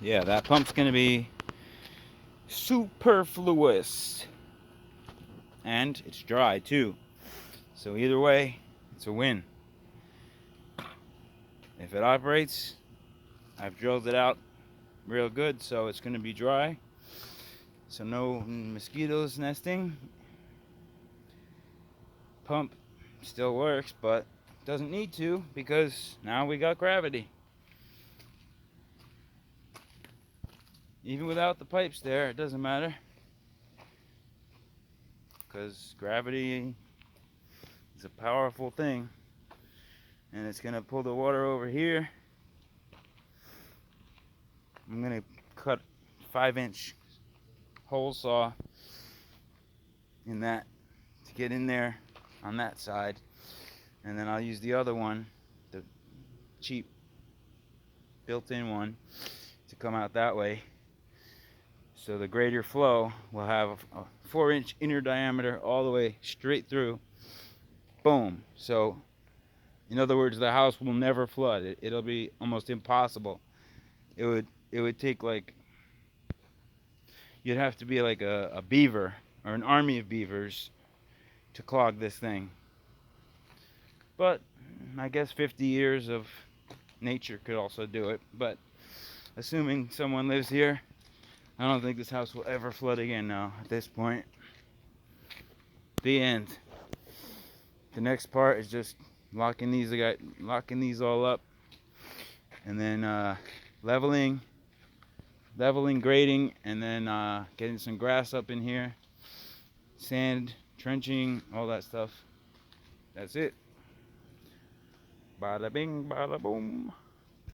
Yeah, that pump's gonna be superfluous. And it's dry too. So either way, it's a win. If it operates, I've drilled it out real good, so it's gonna be dry. So no mosquitoes nesting. Pump still works, but doesn't need to because now we got gravity. Even without the pipes there, it doesn't matter because gravity is a powerful thing, and it's gonna pull the water over here. I'm gonna cut 5-inch hole saw in that to get in there on that side, and then I'll use the other one, the cheap built-in one, to come out that way. So the greater flow will have a 4-inch inner diameter all the way straight through. Boom. So in other words, the house will never flood. It'll be almost impossible. It would take like, you'd have to be like a beaver or an army of beavers to clog this thing. But I guess 50 years of nature could also do it. But assuming someone lives here, I don't think this house will ever flood again now at this point. The end. The next part is just locking these all up, and then leveling, grading, and then getting some grass up in here, sand, trenching, all that stuff. That's it. Bada bing, bada boom.